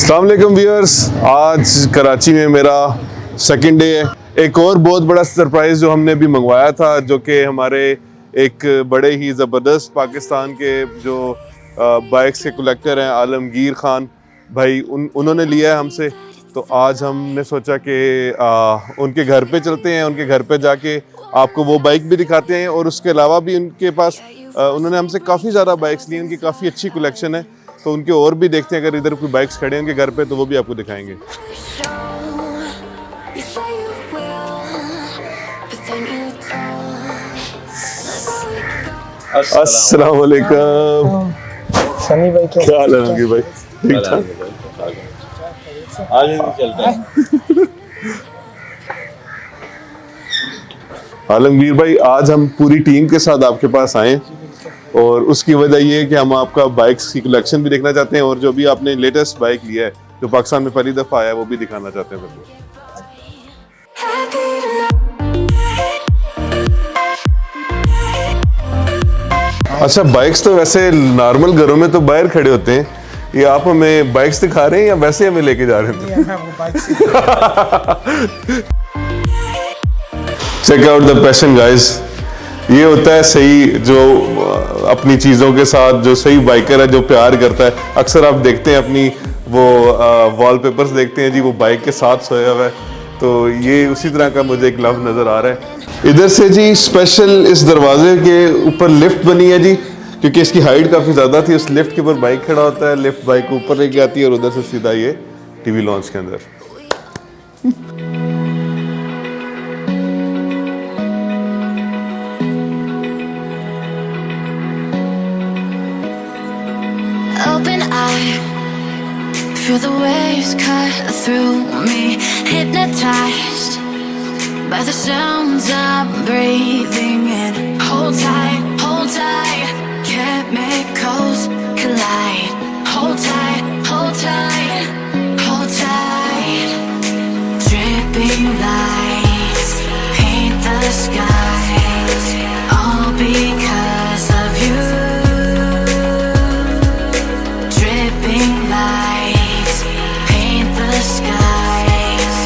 अस्सलाम वालेकुम व्यूअर्स, आज कराची में मेरा सेकंड डे है। एक और बहुत बड़ा सरप्राइज़ जो हमने अभी मंगवाया था, जो कि हमारे एक बड़े ही ज़बरदस्त पाकिस्तान के जो बाइक्स के कलेक्टर हैं आलमगीर खान भाई, उन्होंने लिया है हमसे। तो आज हमने सोचा कि उनके घर पे चलते हैं, उनके घर पे जाके आपको वो बाइक भी दिखाते हैं और उसके अलावा भी उनके पास उन्होंने हमसे काफ़ी ज़्यादा बाइक्स ली, उनकी काफ़ी अच्छी कलेक्शन है। तो उनके और भी देखते हैं, अगर इधर कोई बाइक्स खड़े हैं उनके घर पे तो वो भी आपको दिखाएंगे। अस्सलाम वालेकुम। सनी भाई क्या हाल है भाई? ठीक ठाक। आलमगीर भाई, आज हम पूरी टीम के साथ आपके पास आए और उसकी वजह ये है कि हम आपका बाइक्स की कलेक्शन भी देखना चाहते हैं और जो भी आपने लेटेस्ट बाइक लिया है जो पाकिस्तान में पहली दफा आया है वो भी दिखाना चाहते हैं। अच्छा, बाइक्स तो वैसे नॉर्मल घरों में तो बाहर खड़े होते हैं, ये आप हमें बाइक्स दिखा रहे हैं या वैसे हमें लेके जा रहे हैं? Check out the passion guys. ये होता है सही, जो अपनी चीज़ों के साथ जो सही बाइकर है, जो प्यार करता है। अक्सर आप देखते हैं अपनी वो वॉलपेपर्स देखते हैं जी, वो बाइक के साथ सोया हुआ है, तो ये उसी तरह का मुझे एक लव नज़र आ रहा है। इधर से जी स्पेशल इस दरवाजे के ऊपर लिफ्ट बनी है जी, क्योंकि इसकी हाइट काफ़ी ज़्यादा थी। उस लिफ्ट के ऊपर बाइक खड़ा होता है, लिफ्ट बाइक को ऊपर लेके आती है और उधर से सीधा ये टीवी लॉन्च के अंदर। Open eye, feel the waves cut through me, hypnotized by the sounds I'm breathing in. Hold tight, chemicals collide. Hold tight, hold tight. Dripping lights paint the skies, all because of you. Lights paint the skies,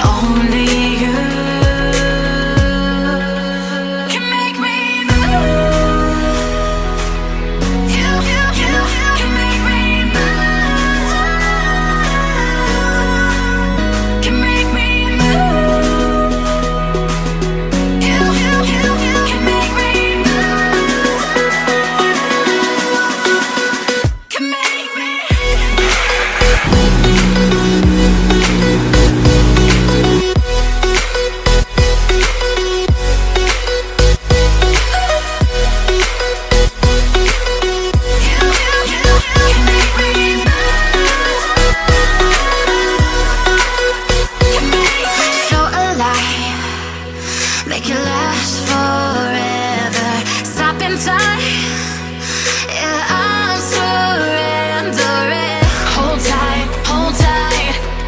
only you can make me move. You can make me move. Can make me move. You can make me move. Can make me. Make it last forever. Stop in time. Yeah, I'm surrendering. Hold tight.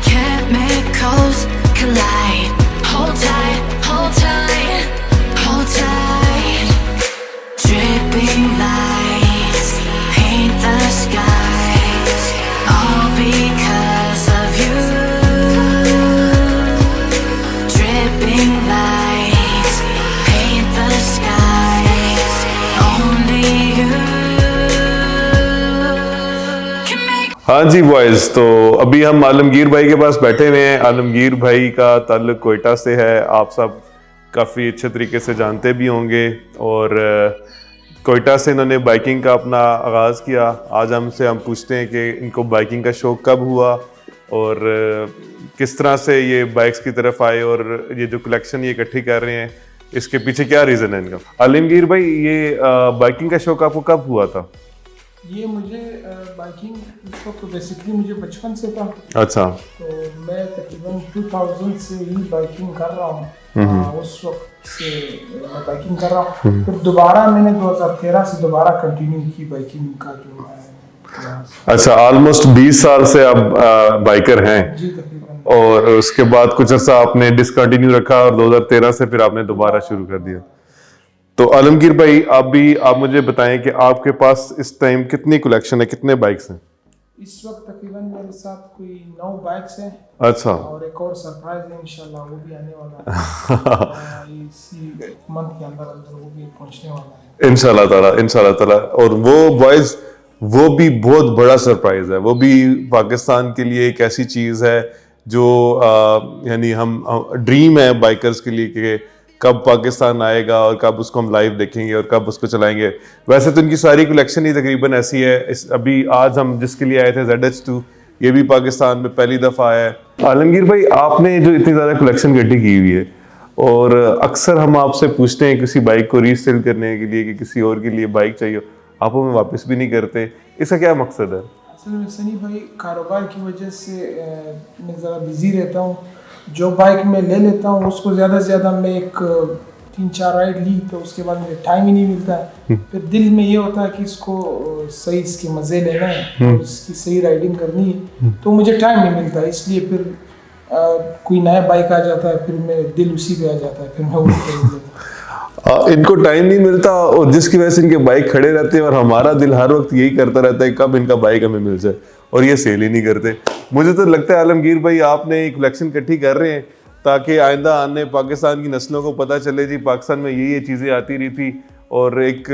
Chemicals collide. Hold tight. Dripping lights paint the skies, all because of you. Dripping lights paint the skies, only you can make. हाँ जी boys, तो अभी हम आलमगीर भाई के पास बैठे हुए हैं। आलमगीर भाई का ताल्लुक कोयटा से है, आप सब काफ़ी अच्छे तरीके से जानते भी होंगे और कोयटा से इन्होंने बाइकिंग का अपना आगाज़ किया। आज हमसे हम पूछते हैं कि इनको बाइकिंग का शौक़ कब हुआ और किस तरह से ये बाइक्स की तरफ आए और ये जो कलेक्शन ये इकट्ठी कर रहे हैं, इसके पीछे क्या रीज़न है इनका। आलमगीर भाई, ये बाइकिंग का शौक़ आपको कब हुआ था? ये मुझे बाइकिंग शौक बेसिकली मुझे बचपन से था। अच्छा। तो मैं तकरीबन 2000 से ही बाइकिंग कर रहा हूँ। उस वक्त से मैं बाइकिंग कर रहा हूँ। फिर दोबारा मैंने 2013 से दोबारा कंटिन्यू की बाइकिंग का जो है। अच्छा, ऑलमोस्ट 20 साल से आप बाइकर हैं जी तकरीबन। और उसके बाद कुछ अर्सा आपने डिसकंटिन्यू रखा और 2013 से फिर आपने दोबारा शुरू कर दिया। तो आलमगीर भाई, आप मुझे बताएं कि आपके पास इस टाइम कितनी कलेक्शन है, कितने बाइक्स हैं? इस वक्त तकरीबन मेरे साथ कोई 9 बाइक्स हैं अच्छा। और एक और सरप्राइज है इंशाल्लाह, वो भी आने वाला है इसी मंथ के अंदर अंदर वो भी पहुंचने वाला है इंशाल्लाह ताला। और वो बॉयज, वो भी बहुत बड़ा सरप्राइज है। वो भी पाकिस्तान के लिए एक ऐसी चीज है जो यानी हम ड्रीम है बाइकर्स के लिए कि कब पाकिस्तान आएगा और कब उसको हम लाइव देखेंगे और कब उसको चलाएंगे। वैसे तो इनकी सारी कलेक्शन ही तकरीबन ऐसी है। अभी आज हम जिसके लिए आए थे ZH2, ये भी पाकिस्तान में पहली दफ़ा आया है। आलमगीर भाई, आपने जो इतनी ज़्यादा कलेक्शन इकट्ठी की हुई है और अक्सर हम आपसे पूछते हैं किसी बाइक को रीसेल करने के लिए कि किसी और के लिए बाइक चाहिए, आप हमें वापस भी नहीं करते, इसका क्या मकसद है? असल में सनी भाई, कारोबार की वजह से मैं ज़रा बिज़ी रहता हूँ। जो बाइक मैं ले लेता हूँ उसको ज़्यादा से ज़्यादा मैं एक 3-4 राइड ली तो उसके बाद मुझे टाइम ही नहीं मिलता है। फिर दिल में ये होता है कि इसको सही इसके मज़े लेना है और इसकी सही राइडिंग करनी है, तो मुझे टाइम नहीं मिलता। इसलिए फिर कोई नया बाइक आ जाता है, फिर मैं दिल उसी पे आ जाता है, फिर मैं वही खरीद लेता हूँ। इनको टाइम नहीं मिलता और जिसकी वजह से इनके बाइक खड़े रहते हैं और हमारा दिल हर वक्त यही करता रहता है कब इनका बाइक हमें मिल जाए, और ये सेल ही नहीं करते। मुझे तो लगता है आलमगीर भाई, आपने एक कलेक्शन इकट्ठी कर रहे हैं ताकि आइंदा आने पाकिस्तान की नस्लों को पता चले जी पाकिस्तान में ये चीज़ें आती रही थी, और एक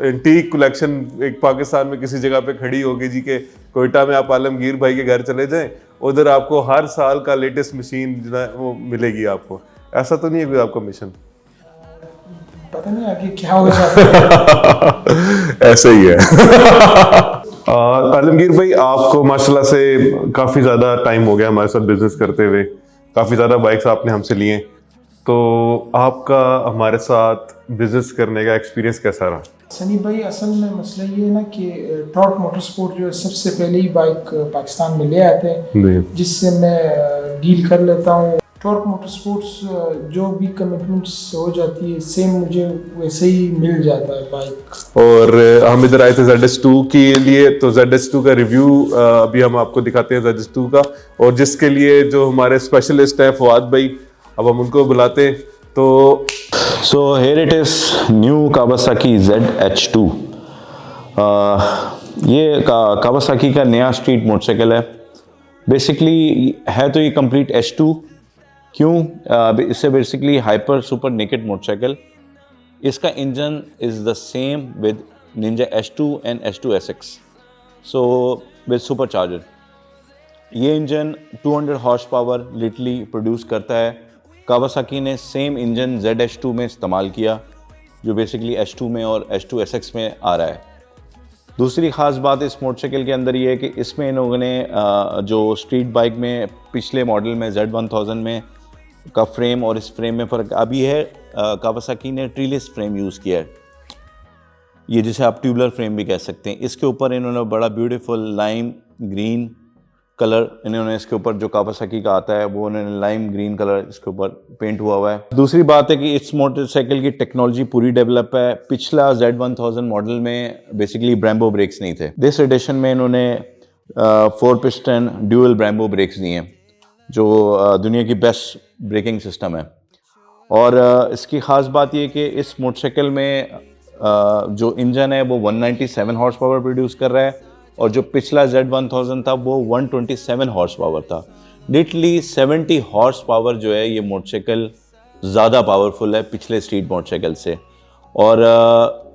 एंटीक कलेक्शन एक पाकिस्तान में किसी जगह पे खड़ी होगी जी के कोयटा में आप आलमगीर भाई के घर चले जाएं, उधर आपको हर साल का लेटेस्ट मशीन जो है वो मिलेगी आपको। ऐसा तो नहीं है कोई आपका मिशन? पता नहीं आगे क्या हो जाता है। ऐसे ही है। आलमगीर भाई, आपको माशाल्लाह से काफ़ी ज़्यादा टाइम हो गया हमारे साथ बिजनेस करते हुए, काफ़ी ज़्यादा बाइक्स आपने हमसे लिए, तो आपका हमारे साथ बिजनेस करने का एक्सपीरियंस कैसा रहा? सनी भाई, असल में मसला ये है ना कि टॉर्क मोटरस्पोर्ट जो है सबसे पहले ही बाइक पाकिस्तान में ले आते हैं, जिससे मैं डील कर लेता हूँ। टॉर्क मोटरस्पोर्ट्स जो भी कमिटमेंट्स हो जाती है सेम मुझे वैसे ही मिल जाता है बाइक। और हम इधर आए थे ZH2 के लिए, तो ZH2 का रिव्यू अभी हम आपको दिखाते हैं ZH2 का, और जिसके लिए जो हमारे स्पेशलिस्ट हैं फवाद भाई, अब हम उनको बुलाते हैं। तो So here it is, new Kawasaki ZH2। ये Kawasaki का नया स्ट्रीट मोटरसाइकिल है। बेसिकली है तो ये कंप्लीट H2। क्यों? इससे basically hyper super naked motorcycle. इसका engine is the same with Ninja H2 and H2 SX, so with supercharger. ये engine 200 horse power literally produce करता है। कावासाकी ने सेम इंजन ZH2 में इस्तेमाल किया जो बेसिकली H2 में और H2 SX में आ रहा है। दूसरी ख़ास बात इस मोटरसाइकिल के अंदर ये है कि इसमें इन लोगों ने जो स्ट्रीट बाइक में पिछले मॉडल में Z1000 में का फ्रेम और इस फ्रेम में फ़र्क अभी है, कावासाकी ने ट्रीलेस फ्रेम यूज़ किया है, ये जिसे आप ट्यूबुलर फ्रेम भी कह सकते हैं। इसके ऊपर इन्होंने बड़ा ब्यूटीफुल लाइम ग्रीन कलर इन्होंने इसके ऊपर जो कावासाकी का आता है वो उन्होंने लाइम ग्रीन कलर इसके ऊपर पेंट हुआ है। दूसरी बात है कि इस मोटरसाइकिल की टेक्नोलॉजी पूरी डेवलप है। पिछला Z1000 मॉडल में बेसिकली ब्रेम्बो ब्रेक्स नहीं थे। दिस एडिशन में इन्होंने 4 पिस्टन ड्यूअल ब्रेम्बो ब्रेक्स दिए हैं जो दुनिया की बेस्ट ब्रेकिंग सिस्टम है। और इसकी ख़ास बात ये कि इस मोटरसाइकिल में जो इंजन है वो 197 हॉर्स पावर प्रोड्यूस कर रहा है और जो पिछला Z1000 था वो 127 हॉर्स पावर था। लिटरली 70 हॉर्स पावर जो है ये मोटरसाइकिल ज़्यादा पावरफुल है पिछले स्ट्रीट मोटरसाइकिल से। और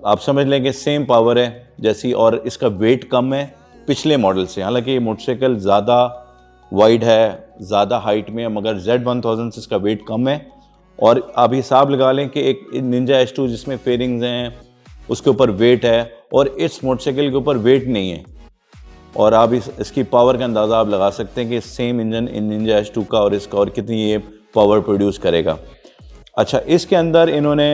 आप समझ लें कि सेम पावर है जैसी, और इसका वेट कम है पिछले मॉडल से। हालांकि ये मोटरसाइकिल ज़्यादा वाइड है, ज़्यादा हाइट में है, मगर Z1000 से इसका वेट कम है। और आप हिसाब लगा लें कि एक निंजा H2 जिसमें फेयरिंग्स हैं उसके ऊपर वेट है और इस मोटरसाइकिल के ऊपर वेट नहीं है। और आप इसकी पावर का अंदाज़ा आप लगा सकते हैं कि सेम इंजन इन निंजा H2 का और इसका और कितनी ये पावर प्रोड्यूस करेगा। अच्छा, इसके अंदर इन्होंने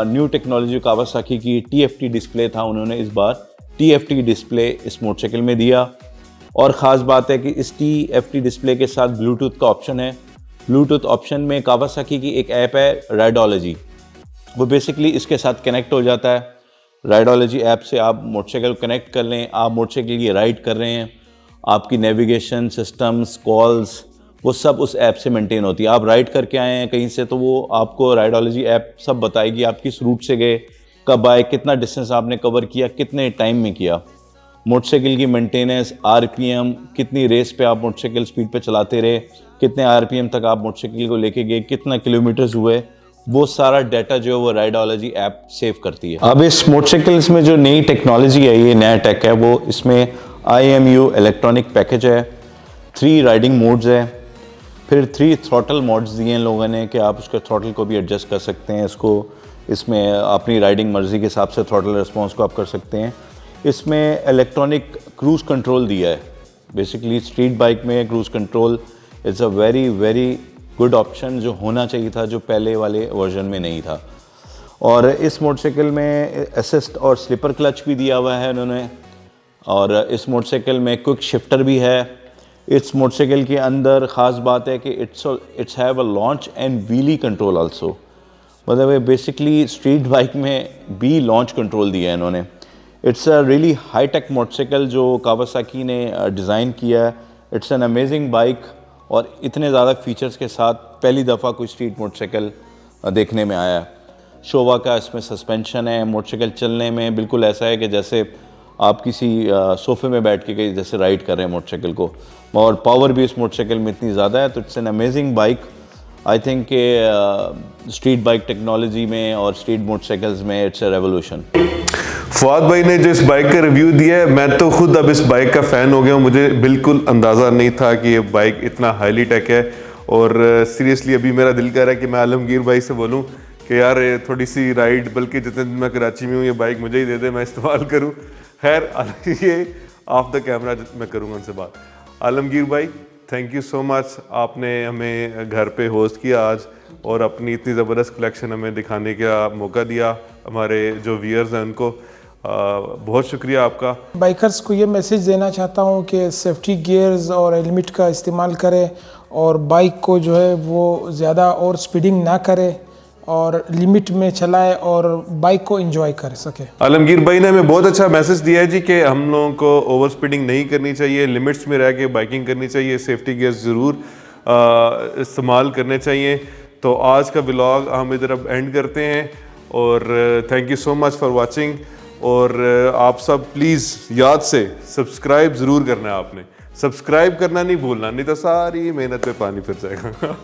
न्यू टेक्नोलॉजी कावासाकी की TFT डिस्प्ले था, उन्होंने इस बार TFT डिस्प्ले इस मोटरसाइकिल में दिया। और ख़ास बात है कि इस TFT डिस्प्ले के साथ ब्लूटूथ का ऑप्शन है। ब्लूटूथ ऑप्शन में कावासाकी की एक ऐप है राइडोलॉजी, वो बेसिकली इसके साथ कनेक्ट हो जाता है। राइडोलॉजी ऐप से आप मोटरसाइकिल कनेक्ट कर लें, आप मोटरसाइकिल की राइड कर रहे हैं, आपकी नेविगेशन सिस्टम्स कॉल्स वो सब उस ऐप से मेंटेन होती है। आप राइड करके आए हैं कहीं से तो वो आपको राइडोलॉजी ऐप सब बताएगी आप किस रूट से गए, कब आए, कितना डिस्टेंस आपने कवर किया, कितने टाइम में किया। मोटरसाइकिल की मेंटेनेंस, आरपीएम, कितनी रेस पे आप मोटरसाइकिल स्पीड पे चलाते रहे, कितने आरपीएम तक आप मोटरसाइकिल को लेके गए, कितना किलोमीटर्स हुए, वो सारा डाटा जो है वो राइडोलॉजी ऐप सेव करती है। अब इस मोटरसाइकिल्स में जो नई टेक्नोलॉजी है, ये नया टेक है, वो इसमें IMU इलेक्ट्रॉनिक पैकेज है, 3 राइडिंग मोड्स है, फिर 3 थ्रॉटल मोड्स दिए हैं लोगों ने कि आप उसके थ्रॉटल को भी एडजस्ट कर सकते हैं। इसमें अपनी राइडिंग मर्जी के हिसाब से थ्रॉटल रिस्पॉन्स को आप कर सकते हैं। इसमें इलेक्ट्रॉनिक क्रूज़ कंट्रोल दिया है। बेसिकली स्ट्रीट बाइक में cruise control is a very very good option, जो होना चाहिए था, जो पहले वाले वर्जन में नहीं था। और इस मोटरसाइकिल में असिस्ट और स्लिपर क्लच भी दिया हुआ है उन्होंने, और इस मोटरसाइकिल में क्विक शिफ्टर भी है। इस मोटरसाइकिल के अंदर ख़ास बात है कि it's have a launch and wheelie control also. मतलब बेसिकली स्ट्रीट बाइक में भी लॉन्च कंट्रोल दिया है इन्होंने। It's a really high tech motorcycle जो कावासाकी ने डिज़ाइन किया है। इट्स एन अमेजिंग बाइक, और इतने ज़्यादा फीचर्स के साथ पहली दफ़ा कोई स्ट्रीट मोटरसाइकिल देखने में आया है। शोवा का इसमें सस्पेंशन है। मोटरसाइकिल चलने में बिल्कुल ऐसा है कि जैसे आप किसी सोफे में बैठ के जैसे राइड कर रहे हैं मोटरसाइकिल को, और पावर भी इस मोटरसाइकिल में इतनी ज़्यादा है। तो it's an amazing bike. I think के स्ट्रीट बाइक टेक्नोलॉजी में और स्ट्रीट मोटरसाइकिल्स में इट्स अ रेवोल्यूशन। फवाद भाई ने जो इस बाइक का रिव्यू दिया है, मैं तो खुद अब इस बाइक का फ़ैन हो गया हूँ। मुझे बिल्कुल अंदाज़ा नहीं था कि ये बाइक इतना हाईली टेक है। और सीरियसली अभी मेरा दिल कर रहा है कि मैं आलमगीर भाई से बोलूँ कि यार ये थोड़ी सी राइड, बल्कि जितने दिन मैं कराची में हूँ, ये बाइक मुझे ही दे दे, मैं इस्तेमाल करूँ। खैर ये ऑफ द कैमरा मैं करूँगा उनसे बात। आलमगीर भाई, थैंक यू सो मच, आपने हमें घर पे होस्ट किया आज और अपनी इतनी ज़बरदस्त कलेक्शन हमें दिखाने का मौका दिया। हमारे जो व्यूअर्स हैं उनको बहुत शुक्रिया आपका। बाइकर्स को ये मैसेज देना चाहता हूँ कि सेफ्टी गियर्स और हेलमेट का इस्तेमाल करें, और बाइक को जो है वो ज़्यादा और स्पीडिंग ना करे, और लिमिट में चलाए और बाइक को एंजॉय कर सके। आलमगीर भाई ने हमें बहुत अच्छा मैसेज दिया है जी कि हम लोगों को ओवर स्पीडिंग नहीं करनी चाहिए, लिमिट्स में रह के बाइकिंग करनी चाहिए, सेफ्टी गियर्स ज़रूर इस्तेमाल करने चाहिए। तो आज का व्लॉग हम इधर अब एंड करते हैं, और thank you so much for watching. और आप सब प्लीज़ याद से सब्सक्राइब ज़रूर करना है। आपने सब्सक्राइब करना नहीं भूलना, नहीं तो सारी मेहनत पे पानी फिर जाएगा।